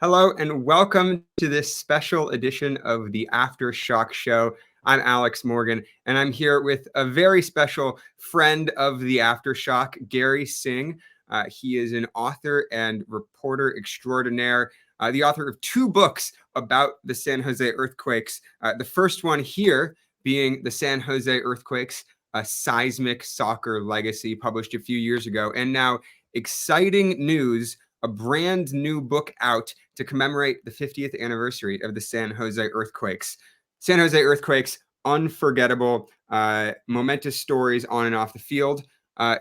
Hello and welcome to this special edition of the Aftershock show. I'm Alex Morgan, and I'm here with a very special friend of the Aftershock, Gary Singh. He is an author and reporter extraordinaire, the author of two books about the San Jose Earthquakes. The first one here being the San Jose Earthquakes, a seismic soccer legacy, published a few years ago. And now, exciting news, a brand new book out to commemorate the 50th anniversary of the San Jose Earthquakes. San Jose Earthquakes, unforgettable, momentous stories on and off the field.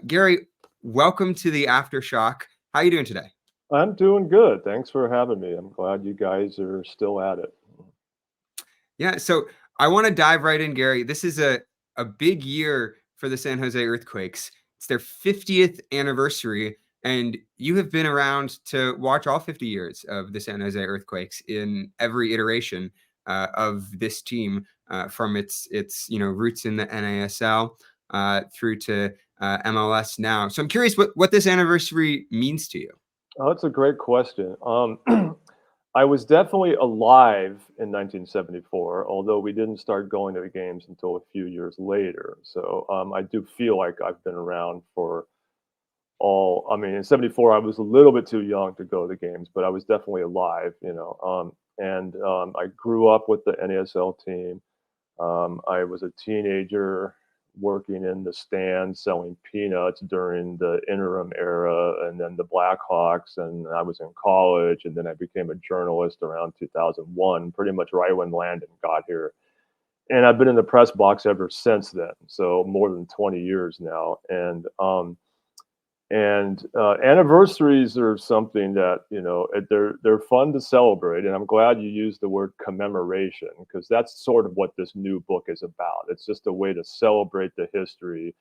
Gary, welcome to the Aftershock. How are you doing today? I'm doing good. Thanks for having me. I'm glad you guys are still at it. Yeah, so I want to dive right in, Gary. This is a big year for the San Jose Earthquakes. It's their 50th anniversary, and you have been around to watch all 50 years of the San Jose Earthquakes in every iteration of this team, from its roots in the NASL through to MLS now. So I'm curious what this anniversary means to you. Oh, that's a great question. I was definitely alive in 1974, although we didn't start going to the games until a few years later. So I do feel like I've been around for I mean, in 74, I was a little bit too young to go to the games, but I was definitely alive, I grew up with the NASL team. I was a teenager working in the stands selling peanuts during the interim era and then the Blackhawks. And I was in college, and then I became a journalist around 2001, pretty much right when Landon got here. And I've been in the press box ever since then. So more than 20 years now. And anniversaries are something that they're fun to celebrate, and I'm glad you used the word commemoration, because that's sort of what this new book is about. It's just a way to celebrate the history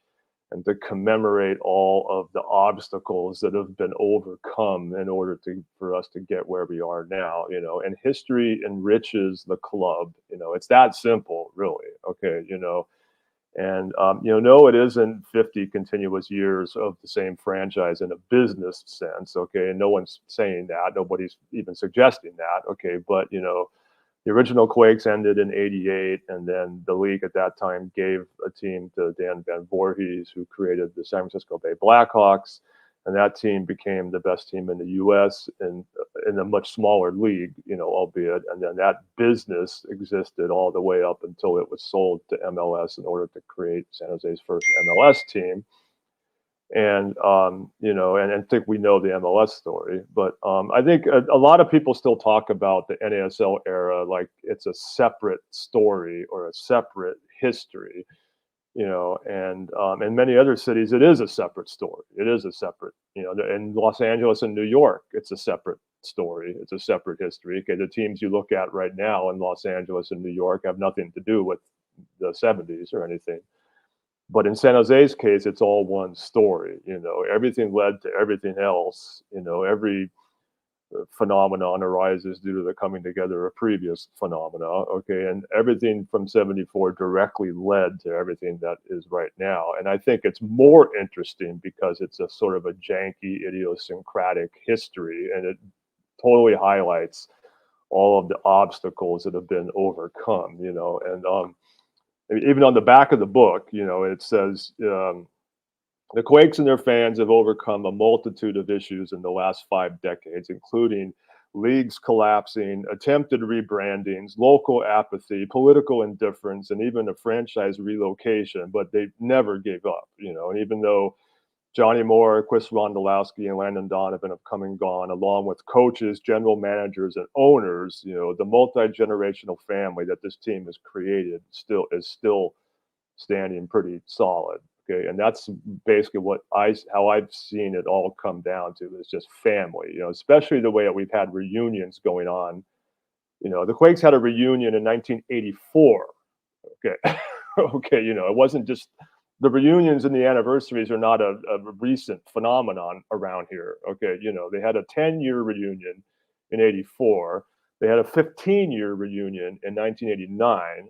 and to commemorate all of the obstacles that have been overcome in order for us to get where we are now. And history enriches the club. It's that simple, really. Okay. And no, it isn't 50 continuous years of the same franchise in a business sense, okay? And no one's saying that. Nobody's even suggesting that, okay? But the original Quakes ended in '88, and then the league at that time gave a team to Dan Van Voorhees, who created the San Francisco Bay Blackhawks, and that team became the best team in the U.S. in a much smaller league, albeit. And then that business existed all the way up until it was sold to MLS in order to create San Jose's first MLS team. And and I think we know the MLS story, but I think a lot of people still talk about the NASL era like it's a separate story or a separate history. And in many other cities, it is a separate story. It is a separate, in Los Angeles and New York, it's a separate story. It's a separate history. Okay, the teams you look at right now in Los Angeles and New York have nothing to do with the 70s or anything. But in San Jose's case, it's all one story. Everything led to everything else. Every phenomenon arises due to the coming together of previous phenomena. Okay, and everything from 74 directly led to everything that is right now. And I think it's more interesting because it's a sort of a janky, idiosyncratic history, and it totally highlights all of the obstacles that have been overcome. And even on the back of the book, it says the Quakes and their fans have overcome a multitude of issues in the last 5 decades, including leagues collapsing, attempted rebrandings, local apathy, political indifference, and even a franchise relocation. But they never gave up, and even though Johnny Moore, Chris Rondolowski, and Landon Donovan have come and gone, along with coaches, general managers, and owners, the multi-generational family that this team has created is still standing pretty solid. Okay, and that's basically how I've seen it all come down to, is just family. Especially the way that we've had reunions going on. The Quakes had a reunion in 1984. Okay, okay, it wasn't just the reunions and the anniversaries are not a recent phenomenon around here. Okay, they had a 10-year reunion in '84. They had a 15-year reunion in 1989.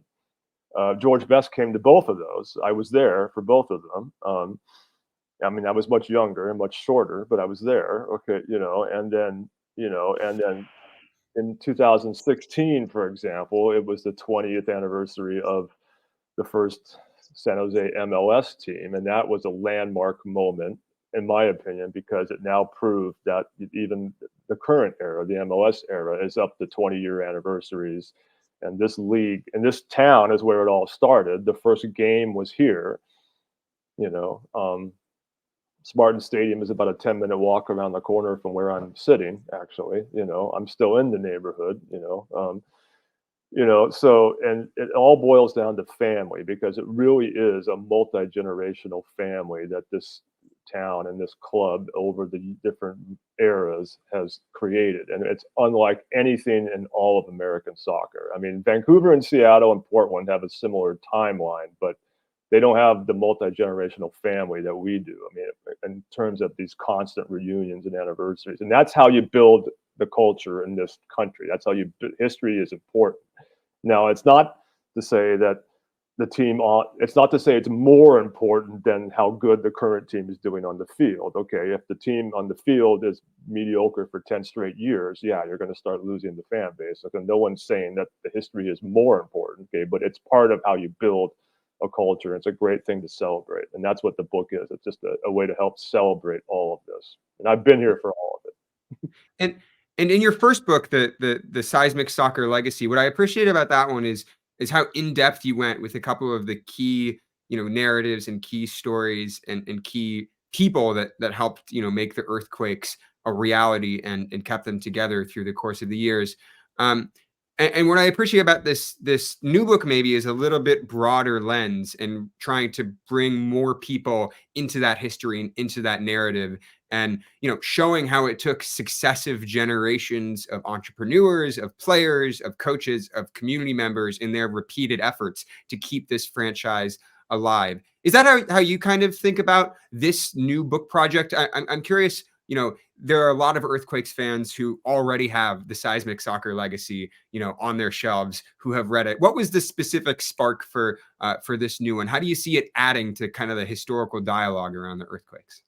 George Best came to both of those. I was there for both of them. I mean, I was much younger and much shorter, but I was there. Okay, and then in 2016, for example, it was the 20th anniversary of the first San Jose MLS team, and that was a landmark moment, in my opinion, because it now proved that even the current era, the MLS era, is up to 20-year anniversaries. And this league, and this town is where it all started. The first game was here. You know, Spartan Stadium is about a 10-minute walk around the corner from where I'm sitting. Actually, I'm still in the neighborhood. So, and it all boils down to family, because it really is a multi-generational family that this town and this club over the different eras has created. And it's unlike anything in all of American soccer. I mean, Vancouver and Seattle and Portland have a similar timeline, but they don't have the multi-generational family that we do. I mean, in terms of these constant reunions and anniversaries. And that's how you build the culture in this country. That's how history is important. Now, it's not to say that it's not to say it's more important than how good the current team is doing on the field. Okay, if the team on the field is mediocre for 10 straight years, yeah, you're going to start losing the fan base. Okay, no one's saying that the history is more important, okay, but it's part of how you build a culture. It's a great thing to celebrate. And that's what the book is. It's just a way to help celebrate all of this. And I've been here for all of it. And in your first book, the Seismic Soccer Legacy, what I appreciate about that one is how in depth you went with a couple of the key narratives and key stories and key people that helped make the earthquakes a reality and kept them together through the course of the years. And what I appreciate about this new book maybe is a little bit broader lens and trying to bring more people into that history and into that narrative, and showing how it took successive generations of entrepreneurs, of players, of coaches, of community members in their repeated efforts to keep this franchise alive. Is that how you kind of think about this new book project? I'm curious. There are a lot of Earthquakes fans who already have the Seismic Soccer Legacy, on their shelves, who have read it. What was the specific spark for this new one? How do you see it adding to kind of the historical dialogue around the Earthquakes?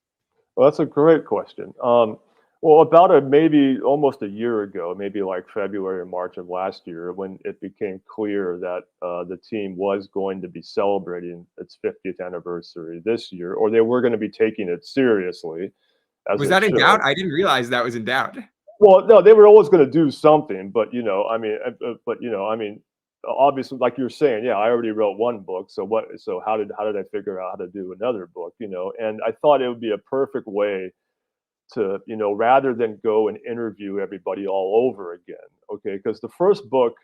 Well, that's a great question. Well, about maybe almost a year ago, maybe like February or March of last year, when it became clear that the team was going to be celebrating its 50th anniversary this year, or they were going to be taking it seriously, as Was they that in should. doubt? I didn't realize that was in doubt. Well, no, they were always going to do something, but obviously, like you're saying, yeah, I already wrote one book, so what? So how did I figure out how to do another book? And I thought it would be a perfect way to, rather than go and interview everybody all over again, okay? Because the first book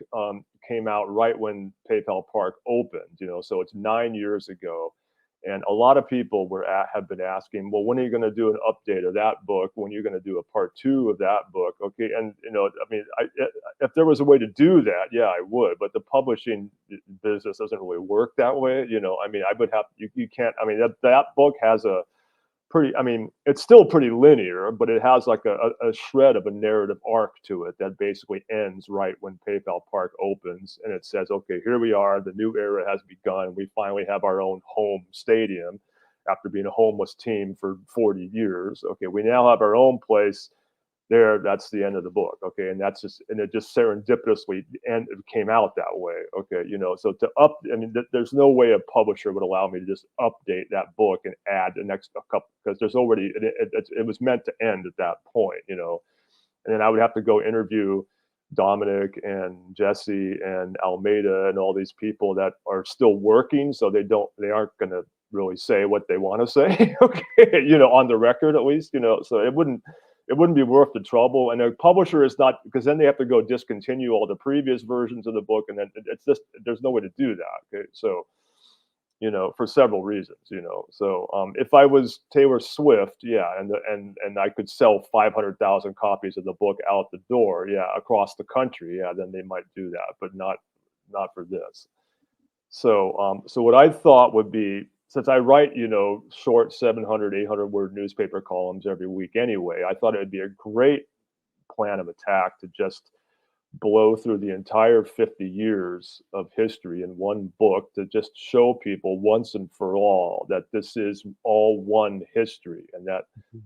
came out right when PayPal Park opened, so it's 9 years ago. And a lot of people have been asking, well, when are you going to do an update of that book? When are you going to do a part 2 of that book? Okay, and I mean, if there was a way to do that, yeah, I would. But the publishing business doesn't really work that way. I mean, I would have you can't. I mean, that book has a pretty, I mean, it's still pretty linear, but it has like a shred of a narrative arc to it that basically ends right when PayPal Park opens, and it says, okay, here we are, the new era has begun. We finally have our own home stadium after being a homeless team for 40 years. Okay, we now have our own place. That's the end of the book. Okay, and it just serendipitously and it came out that way. Okay, so I mean, there's no way a publisher would allow me to just update that book and add the next couple, because there's already it was meant to end at that point. And then I would have to go interview Dominic and Jesse and Almeida and all these people that are still working, so they aren't going to really say what they want to say. Okay, on the record at least. So it wouldn't be worth the trouble. And a publisher is not, because then they have to go discontinue all the previous versions of the book, and then it's just there's no way to do that. Okay, so for several reasons. So if I was Taylor Swift, yeah, and I could sell 500,000 copies of the book out the door, yeah, across the country, yeah, then they might do that, but not for this. So so what I thought would be, since I write, short 700, 800 word newspaper columns every week anyway, I thought it would be a great plan of attack to just blow through the entire 50 years of history in one book to just show people once and for all that this is all one history, and that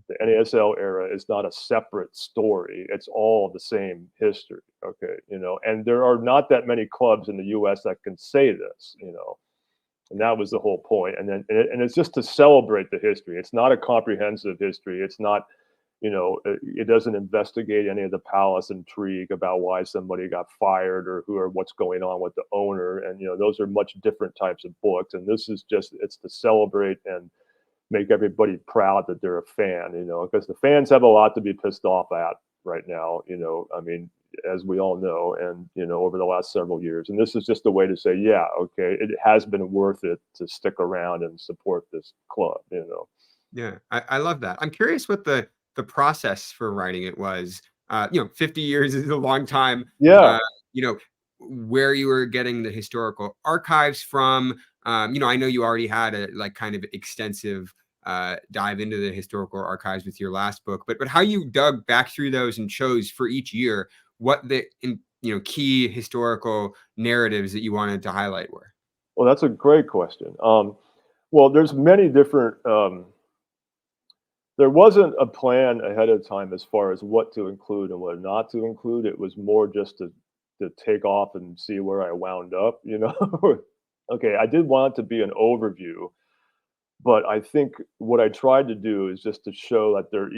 the NASL era is not a separate story. It's all the same history. Okay, and there are not that many clubs in the US that can say this, and that was the whole point. And it's just to celebrate the history. It's not a comprehensive history. It's not, it doesn't investigate any of the palace intrigue about why somebody got fired or what's going on with the owner. And, those are much different types of books. And this is just, it's to celebrate and make everybody proud that they're a fan, because the fans have a lot to be pissed off at right now, I mean, as we all know, and, over the last several years. And this is just a way to say, yeah, okay, it has been worth it to stick around and support this club, Yeah, I love that. I'm curious what the process for writing it was. 50 years is a long time. Yeah. Where you were getting the historical archives from. I know you already had a like kind of extensive dive into the historical archives with your last book, but how you dug back through those and chose for each year what the key historical narratives that you wanted to highlight were. Well, that's a great question. Well, there's many different. There wasn't a plan ahead of time as far as what to include and what not to include. It was more just to take off and see where I wound up. Okay, I did want it to be an overview, but I think what I tried to do is just to show that there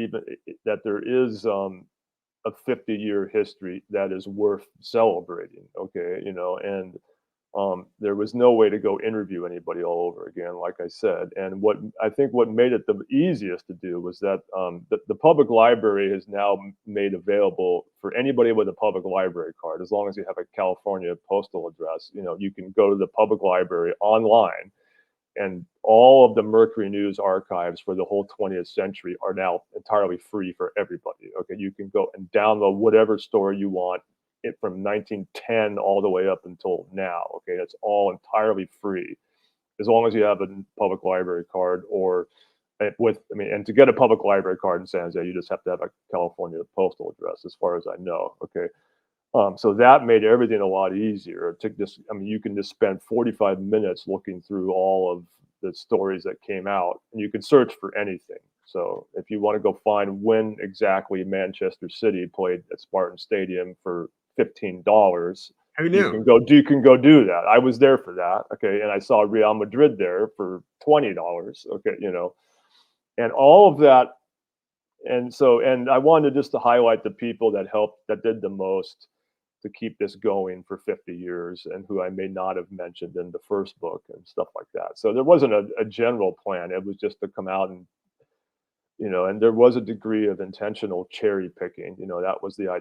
is a 50-year history that is worth celebrating. Okay, and there was no way to go interview anybody all over again, like I said. And what I think what made it the easiest to do was that the public library has now made available for anybody with a public library card, as long as you have a California postal address, you can go to the public library online, and all of the Mercury News archives for the whole 20th century are now entirely free for everybody. Okay, you can go and download whatever story you want it from 1910 all the way up until now. Okay, it's all entirely free, as long as you have a public library card or and to get a public library card in San Jose, you just have to have a California postal address, as far as I know. Okay, so that made everything a lot easier. You can just spend 45 minutes looking through all of the stories that came out, and you can search for anything. So if you want to go find when exactly Manchester City played at Spartan Stadium for $15, Who you knew? can go do that. I was there for that. Okay, and I saw Real Madrid there for $20. Okay, and all of that. And I wanted just to highlight the people that did the most to keep this going for 50 years, and who I may not have mentioned in the first book and stuff like that. So there wasn't a general plan. It was just to come out and, and there was a degree of intentional cherry picking.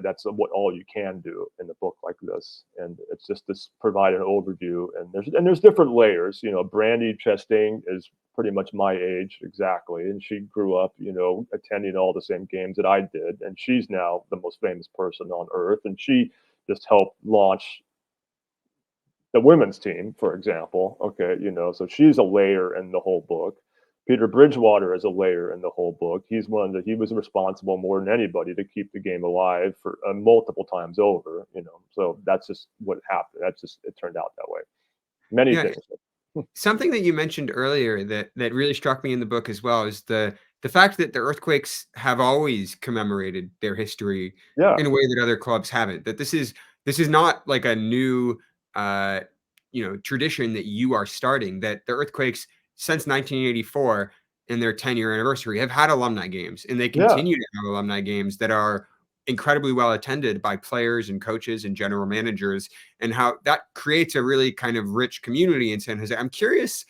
That's what all you can do in a book like this. And it's just to provide an overview. And there's different layers. Brandy Chastain is pretty much my age exactly, and she grew up, attending all the same games that I did, and she's now the most famous person on earth, and she just helped launch the women's team, for example. Okay, so she's a layer in the whole book. Peter Bridgewater is a layer in the whole book. He was responsible more than anybody to keep the game alive for multiple times over. So that's just what happened. It turned out that way. Many things. Something that you mentioned earlier that really struck me in the book as well is the fact that the Earthquakes have always commemorated their history in a way that other clubs haven't. That this is not like a new tradition that you are starting. That the Earthquakes since 1984 in their 10-year anniversary have had alumni games, and they continue to have alumni games that are incredibly well attended by players and coaches and general managers, and how that creates a really kind of rich community in San Jose. I'm curious,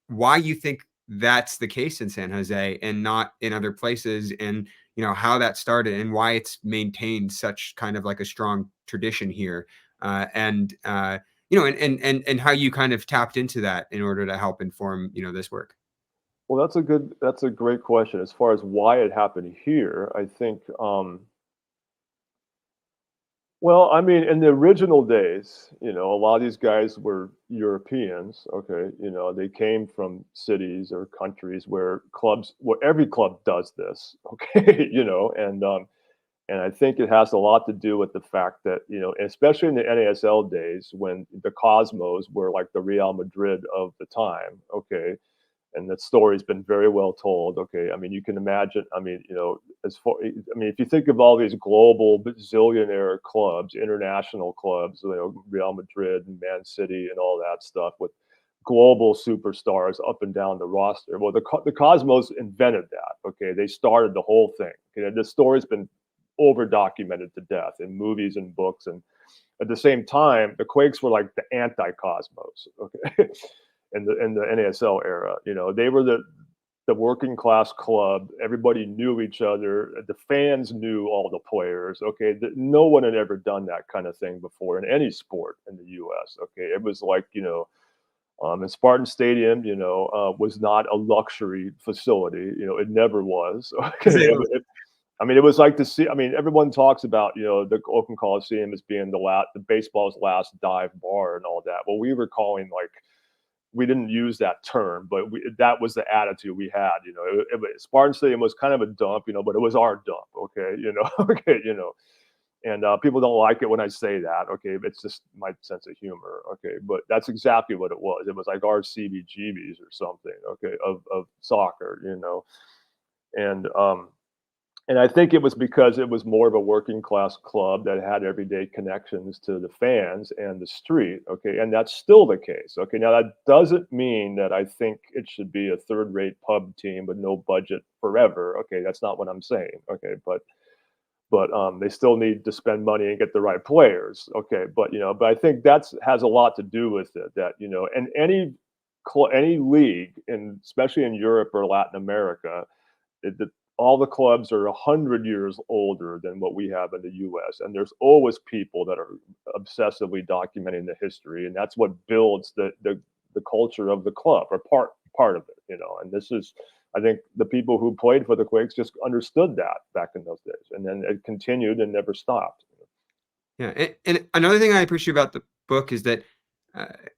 why you think that's the case in San Jose and not in other places, and how that started and why it's maintained such kind of like a strong tradition here, and how you kind of tapped into that in order to help inform this work. Well, that's a great question. As far as why it happened here, I think, well, I mean, in the original days, a lot of these guys were Europeans. Okay, they came from cities or countries where every club does this. Okay, And I think it has a lot to do with the fact that, you know, especially in the NASL days when the Cosmos were like the Real Madrid of the time, okay, and that story's been very well told. Okay, I mean, you can imagine. I mean, you know, as far, I mean, if you think of all these global zillionaire clubs, international clubs, you know, Real Madrid and Man City and all that stuff with global superstars up and down the roster. Well, the Cosmos invented that. Okay, they started the whole thing. Okay, the story's been over documented to death in movies and books, and at the same time, the Quakes were like the anti-Cosmos. Okay, in the NASL era. You know, they were the working class club. Everybody knew each other. The fans knew all the players. Okay, no one had ever done that kind of thing before in any sport in the U.S. Okay, it was like, you know, and Spartan Stadium, you know, was not a luxury facility. You know, it never was. Okay, I mean, it was like I mean, everyone talks about, you know, the Oakland Coliseum as being the baseball's last dive bar and all that. Well, we were calling like, we didn't use that term, but that was the attitude we had. You know, Spartan Stadium was kind of a dump, you know, but it was our dump. Okay, you know, okay, you know, and people don't like it when I say that. Okay, it's just my sense of humor. Okay, but that's exactly what it was. It was like our CBGBs or something. Okay, of soccer, you know, and and I think it was because it was more of a working class club that had everyday connections to the fans and the street. Okay. And that's still the case. Okay. Now, that doesn't mean that I think it should be a third rate pub team with no budget forever. Okay. That's not what I'm saying. Okay. But they still need to spend money and get the right players. Okay. But, you know, but I think that's has a lot to do with it that, you know, and any league, and especially in Europe or Latin America, the all the clubs are 100 years older than what we have in the US. And there's always people that are obsessively documenting the history. And that's what builds the culture of the club, or part of it, you know. And this is, I think the people who played for the Quakes just understood that back in those days. And then it continued and never stopped. Yeah, and another thing I appreciate about the book is that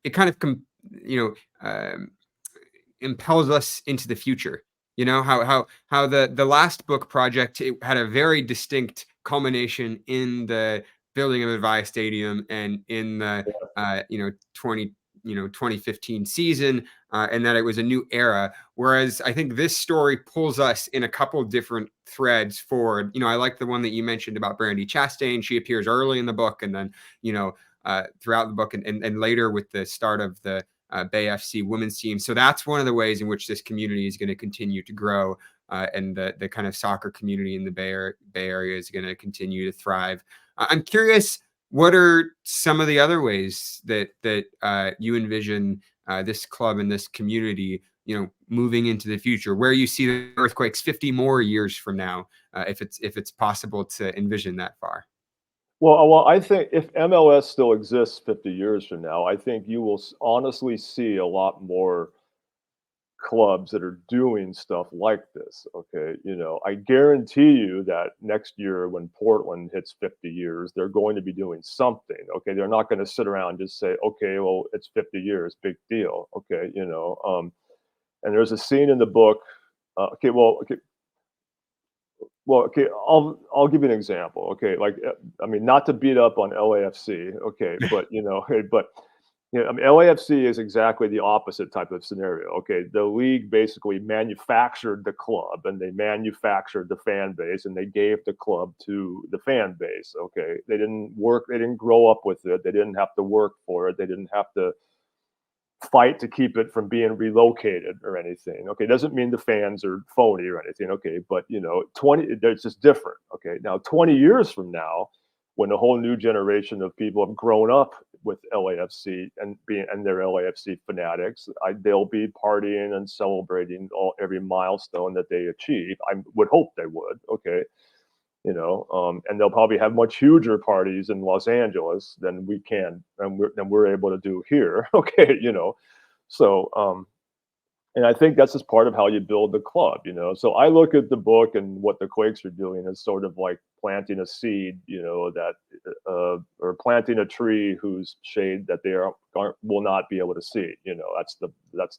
it kind of you know, impels us into the future. You know how the last book project, it had a very distinct culmination in the building of Avaya Stadium and in the you know 2015 season, and that it was a new era. Whereas I think this story pulls us in a couple different threads forward. You know, I like the one that you mentioned about Brandy Chastain. She appears early in the book, and then, you know, throughout the book, and later with the start of the Bay FC women's team. So that's one of the ways in which this community is going to continue to grow, and the kind of soccer community in the Bay Area is going to continue to thrive. I'm curious, what are some of the other ways that you envision this club and this community, you know, moving into the future, where you see the Earthquakes 50 more years from now, if it's possible to envision that far? Well, I think if MLS still exists 50 years from now, I think you will honestly see a lot more clubs that are doing stuff like this. Okay, you know, I guarantee you that next year when Portland hits 50 years, they're going to be doing something. Okay, they're not going to sit around and just say, okay, well, it's 50 years, big deal. Okay, you know, and there's a scene in the book. Okay, I'll give you an example. Okay, like, I mean, not to beat up on LAFC. Okay, but you know, hey, but you know, I mean, LAFC is exactly the opposite type of scenario. Okay, the league basically manufactured the club, and they manufactured the fan base, and they gave the club to the fan base. Okay, they didn't grow up with it. They didn't have to work for it. They didn't have to fight to keep it from being relocated or anything. Okay, doesn't mean the fans are phony or anything. Okay, but you know, it's just different. Okay, now 20 years from now, when a whole new generation of people have grown up with LAFC and they're LAFC fanatics, they'll be partying and celebrating every milestone that they achieve. I would hope they would. Okay, you know, and they'll probably have much huger parties in Los Angeles than we can, and we're able to do here. Okay, you know, so and I think that's just part of how you build the club, you know. So I look at the book and what the Quakes are doing as sort of like planting a seed, you know, that or planting a tree whose shade that will not be able to see. You know, that's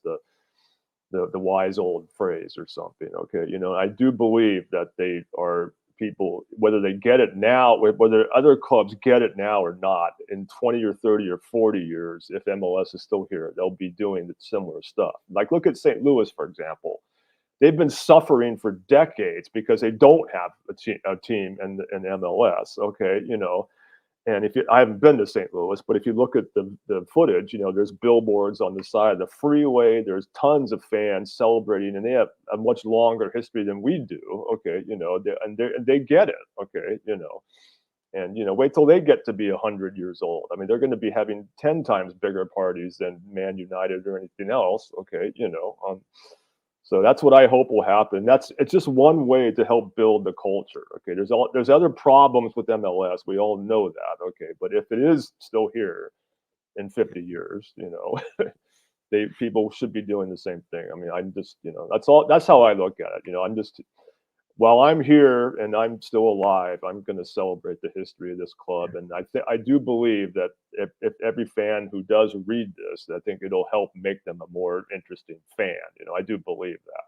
the wise old phrase or something. Okay, you know, I do believe that they are people, whether they get it now, whether other clubs get it now or not, in 20 or 30 or 40 years, if MLS is still here, they'll be doing similar stuff. Like look at St. Louis, for example. They've been suffering for decades because they don't have a team in MLS. Okay, and I haven't been to St. Louis, but if you look at the footage, there's billboards on the side of the freeway. There's tons of fans celebrating, and they have a much longer history than we do. Okay, they get it. Okay, and wait till they get to be 100 years old. I mean, they're going to be having 10 times bigger parties than Man United or anything else. Okay, so that's what I hope will happen. It's just one way to help build the culture. Okay, there's other problems with MLS. We all know that. Okay, but if it is still here in 50 years, people should be doing the same thing. I mean, I'm just that's how I look at it. I'm just, while I'm here and I'm still alive, I'm going to celebrate the history of this club. And I do believe that if every fan who does read this, I think it'll help make them a more interesting fan. I do believe that.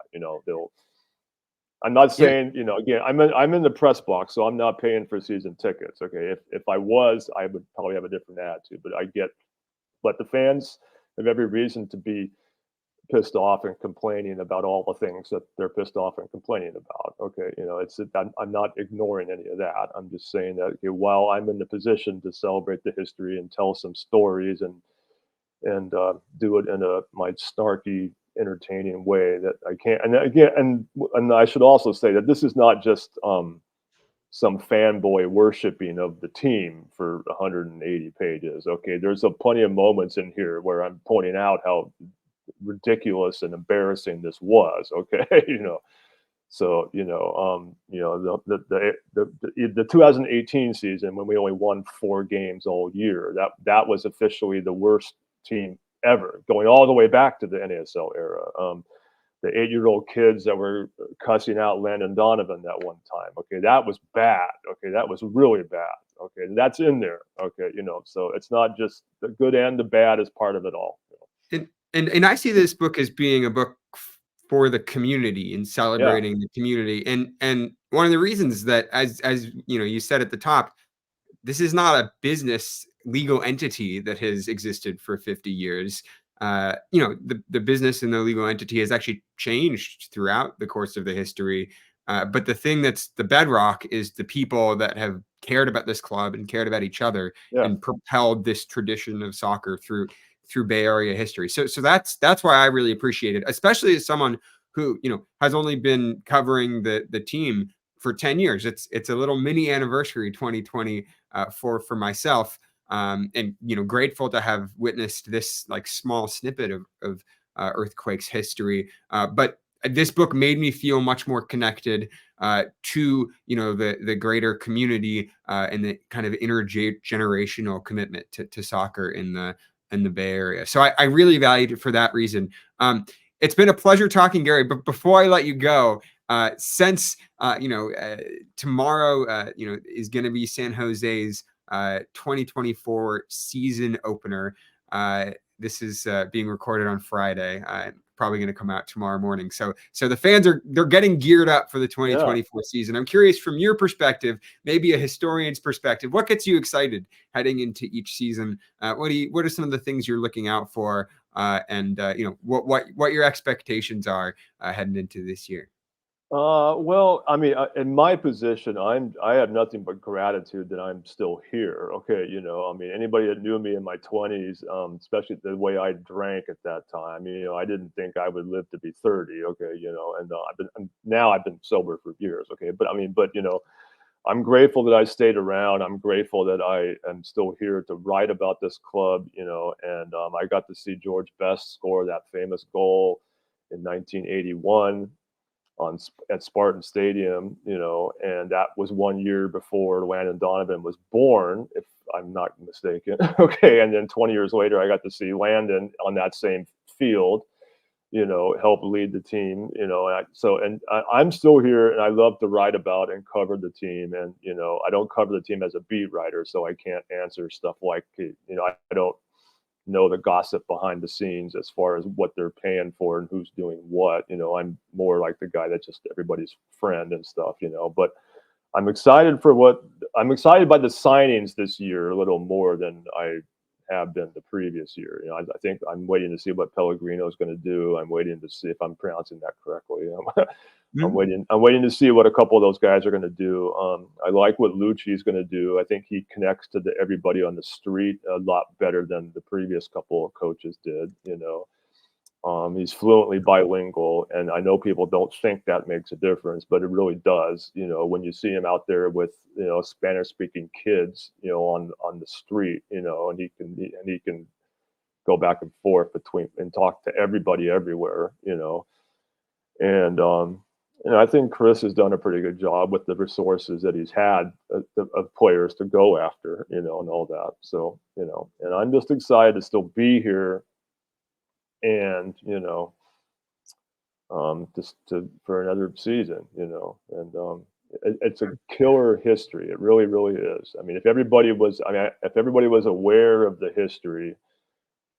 I'm not saying, again, I'm in the press box, so I'm not paying for season tickets. Okay, if I was, I would probably have a different attitude. But the fans have every reason to be pissed off and complaining about all the things that they're pissed off and complaining about. Okay, I'm not ignoring any of that. I'm just saying that while I'm in the position to celebrate the history and tell some stories and do it in my snarky, entertaining way, that I can't. And again, and I should also say that this is not just some fanboy worshiping of the team for 180 pages. Okay, there's plenty of moments in here where I'm pointing out how ridiculous and embarrassing this was. Okay, so the 2018 season, when we only won 4 games all year, that was officially the worst team ever, going all the way back to the NASL era. The 8-year-old kids that were cussing out Landon Donovan that one time. Okay, that was bad. Okay, that was really bad. Okay, and that's in there. Okay, so it's not just the good and the bad is part of it all. And I see this book as being a book for the community and celebrating the community. And one of the reasons that, as you said at the top, this is not a business legal entity that has existed for 50 years. The business and the legal entity has actually changed throughout the course of the history. But the thing that's the bedrock is the people that have cared about this club and cared about each other and propelled this tradition of soccer through Bay Area history. So that's why I really appreciate it, especially as someone who has only been covering the team for 10 years. It's a little mini anniversary 2020 for myself, and grateful to have witnessed this like small snippet of Earthquakes history. But this book made me feel much more connected to the greater community and the kind of intergenerational commitment to soccer in the Bay Area. So I really valued it for that reason. It's been a pleasure talking, Gary. But before I let you go, since tomorrow is going to be San Jose's 2024 season opener. This is being recorded on Friday. Probably going to come out tomorrow morning. So the fans they're getting geared up for the 2024 season. I'm curious, from your perspective, maybe a historian's perspective, what gets you excited heading into each season? What are some of the things you're looking out for? And what your expectations are heading into this year? Well, I mean, in my position, I have nothing but gratitude that I'm still here. Okay, I mean, anybody that knew me in my 20s, especially the way I drank at that time, I didn't think I would live to be 30. Okay, and I've been sober for years. Okay, but I'm grateful that I stayed around. I'm grateful that I am still here to write about this club. And I got to see George Best score that famous goal in 1981. At Spartan Stadium, and that was 1 year before Landon Donovan was born, if I'm not mistaken. Okay, and then 20 years later, I got to see Landon on that same field, help lead the team, I'm still here, and I love to write about and cover the team, and I don't cover the team as a beat writer, so I can't answer stuff like, I don't know the gossip behind the scenes as far as what they're paying for and who's doing what. I'm more like the guy that's just everybody's friend and stuff, but I'm excited by the signings this year a little more than I have been the previous year. You know, I think I'm waiting to see what Pellegrino is going to do. I'm waiting to see if I'm pronouncing that correctly. I'm Mhm. waiting to see what a couple of those guys are going to do. I like what Lucci is going to do. I think he connects to everybody on the street a lot better than the previous couple of coaches did. You know, he's fluently bilingual, and I know people don't think that makes a difference, but it really does. You know, when you see him out there with Spanish-speaking kids, on the street, and he can go back and forth between and talk to everybody everywhere. And I think Chris has done a pretty good job with the resources that he's had of players to go after, and all that. So, and I'm just excited to still be here and just for another season, and it's a killer history. It really, really is. I mean, if everybody was aware of the history,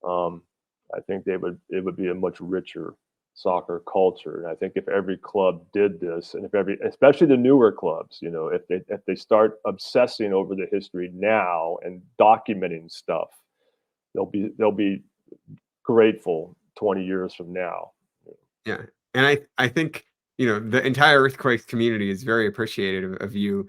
I think it would be a much richer soccer culture. And I think if every club did this, and especially the newer clubs, if they start obsessing over the history now and documenting stuff, they'll be grateful 20 years from now. Yeah. And I think, the entire Earthquakes community is very appreciative of you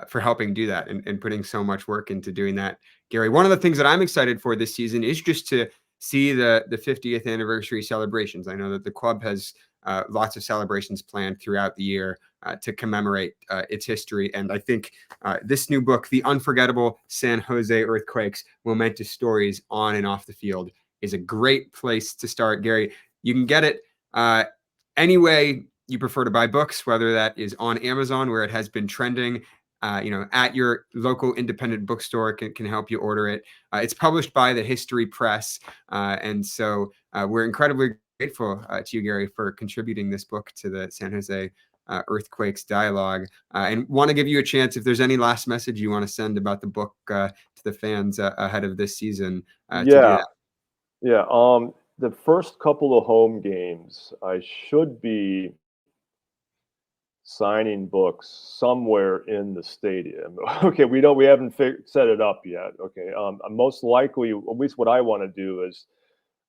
for helping do that and putting so much work into doing that, Gary. One of the things that I'm excited for this season is just to see the 50th anniversary celebrations. I know that the club has lots of celebrations planned throughout the year to commemorate its history. And I think this new book, The Unforgettable San Jose Earthquakes, Momentous Stories on and Off the Field, is a great place to start, Gary. You can get it any way you prefer to buy books, whether that is on Amazon, where it has been trending, at your local independent bookstore can help you order it. It's published by the History Press. And so we're incredibly grateful to you, Gary, for contributing this book to the San Jose Earthquakes dialogue. And want to give you a chance, if there's any last message you want to send about the book to the fans ahead of this season, to do Yeah, that. yeah. The first couple of home games, I should be signing books somewhere in the stadium. Okay, we haven't set it up yet. Okay, most likely, at least what I want to do is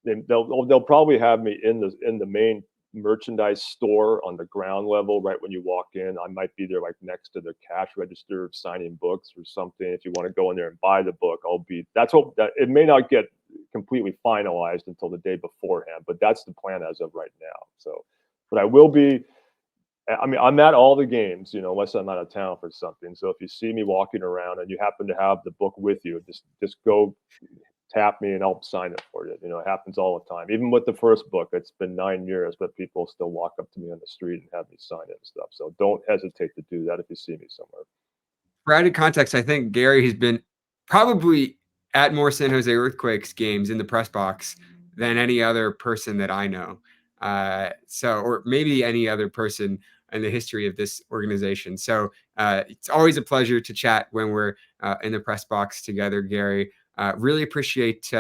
they'll probably have me in the main merchandise store on the ground level, right when you walk in. I might be there like next to the cash register signing books or something. If you want to go in there and buy the book, it may not get completely finalized until the day beforehand, but that's the plan as of right now. So, but I will be. I mean, I'm at all the games, unless I'm out of town for something. So if you see me walking around and you happen to have the book with you, just go tap me and I'll sign it for you. It happens all the time. Even with the first book, it's been 9 years, but people still walk up to me on the street and have me sign it and stuff. So don't hesitate to do that if you see me somewhere. For added context, I think Gary has been probably at more San Jose Earthquakes games in the press box than any other person that I know. Or maybe any other person in the history of this organization. So it's always a pleasure to chat when we're in the press box together, Gary. Really appreciate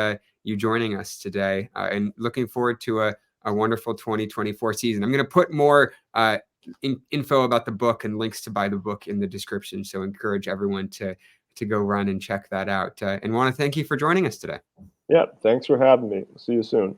you joining us today, and looking forward to a wonderful 2024 season. I'm going to put more info about the book and links to buy the book in the description. So encourage everyone to go run and check that out. And want to thank you for joining us today. Yeah, thanks for having me. See you soon.